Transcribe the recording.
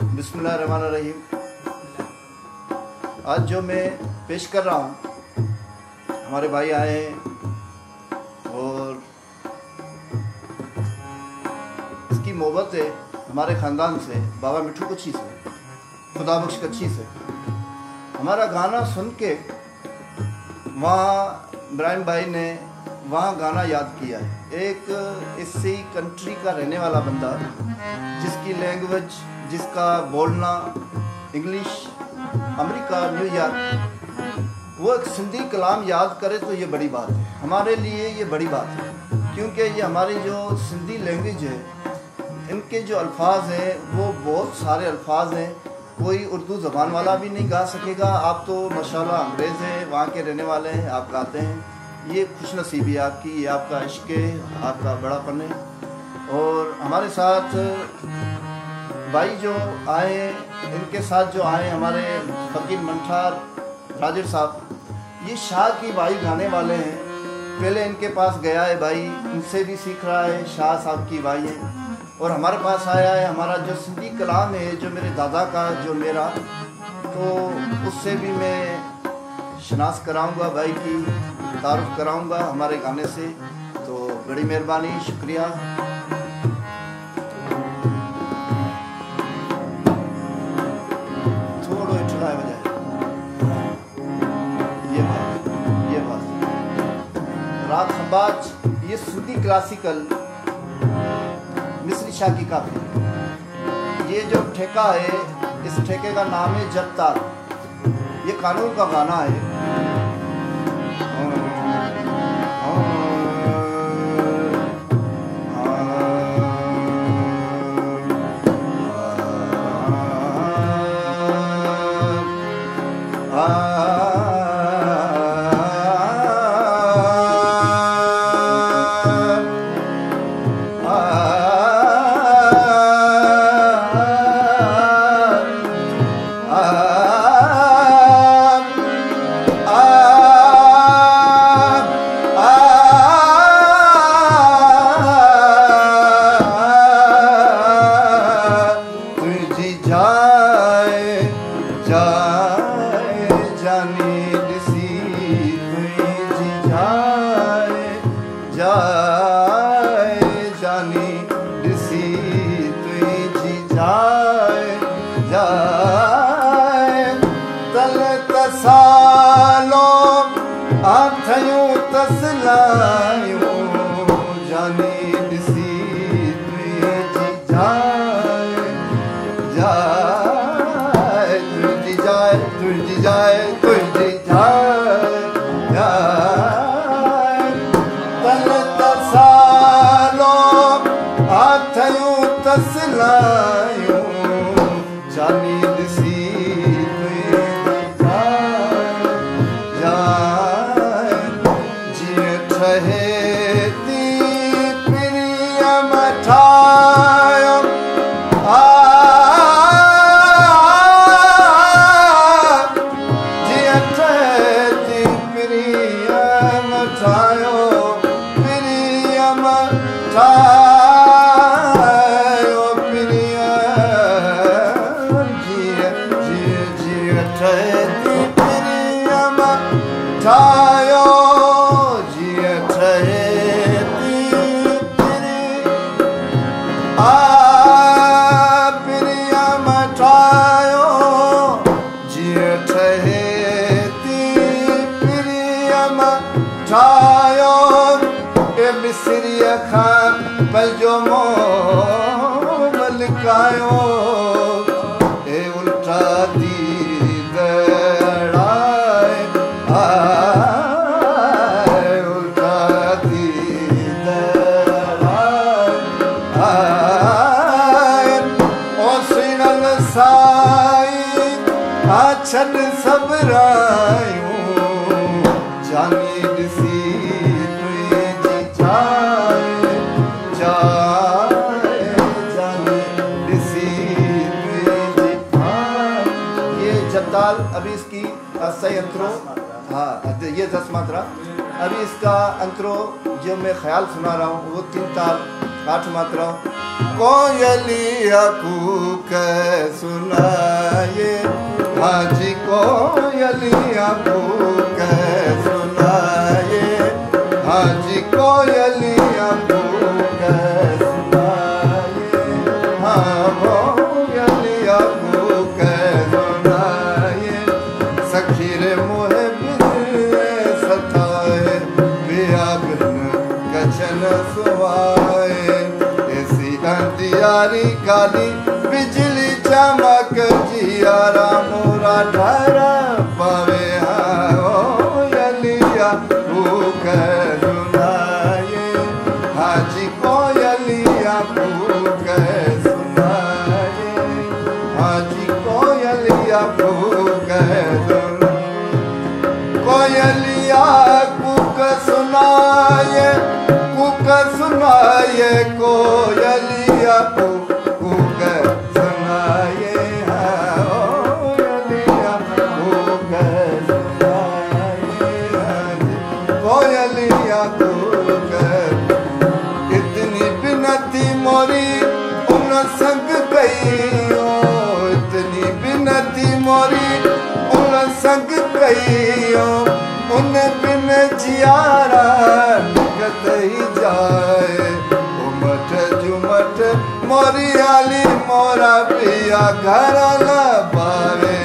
बिस्मिल्लाहिर्रहमानिर्रहीम। आज जो मैं पेश कर रहा हूँ, हमारे भाई आए हैं और इसकी मोहब्बत है हमारे ख़ानदान से, बाबा मिठू कच्छी से, खुदा बख्श कच्छी से। हमारा गाना सुन के वहाँ इब्राहिम भाई ने वहाँ गाना याद किया है। एक इसी कंट्री का रहने वाला बंदा जिसकी लैंग्वेज, जिसका बोलना इंग्लिश, अमेरिका, न्यूयॉर्क, वो एक सिंधी कलाम याद करे तो ये बड़ी बात है। हमारे लिए ये बड़ी बात है, क्योंकि ये हमारी जो सिंधी लैंग्वेज है, इनके जो अल्फाज हैं वो बहुत सारे अल्फाज हैं, कोई उर्दू ज़बान वाला भी नहीं गा सकेगा। आप तो माशाल्लाह अंग्रेज़ हैं, वहाँ के रहने वाले हैं, आप गाते हैं, ये खुशनसीबी है आपकी, ये आपका इश्क है, आपका बड़ापन है। और हमारे साथ भाई जो आए, इनके साथ जो आए हमारे फ़कीर मंठार राजर साहब, ये शाह की भाई गाने वाले हैं। पहले इनके पास गया है भाई, इनसे भी सीख रहा है, शाह साहब की भाई हैं। और हमारे पास आया है हमारा जो सिंधी कलाम है, जो मेरे दादा का, जो मेरा, तो उससे भी मैं शनास कराऊंगा, भाई की तारुफ कराऊंगा हमारे गाने से। तो बड़ी मेहरबानी, शुक्रिया। थोड़ा इठड़ा बजाए, ये बात राग खबाज, ये सिंधी क्लासिकल मिस्री शाह की काफी। ये जो ठेका है, इस ठेके का नाम है जब तार। ये कानून का गाना है। अभी इसकी सही अंतरो, हाँ ये 10 मात्रा। अभी इसका अंतरो जो मैं ख्याल सुना रहा हूँ वो 3 ताल 8 मात्रा। कोयलिया कूक सुनाए, हाँ जी कोयलिया कूक सुनाए, हाँ जी कोयलिया कूक सुनाए, हाँ कोयलिया कूक सुनाए। सखी रे मोहे बिजले सताए, बियागन कचन सुवाए, ऐसी अंधियारी काली बिजली चमक जियारा मोरा ठहरा पावे। कोयलिया कूक सुनाए, हाँ जी कोयलिया कूक सुनाए, हाँ जी कोयलिया कूक सुनाए। कोयलिया कूक सुनाए, कूक सुनाए, कोयलिया कूक सुनाए, कोयलिया कूक सुनाए, कोयलिया कूक। इतनी बिनती मोरी उन संग कईयो, इतनी बिनती मोरी उन संग कईयो, उन बिन जियारा निकत ही जाए। उमट जुमट मोरी आली मोरा पिया घर न पावे।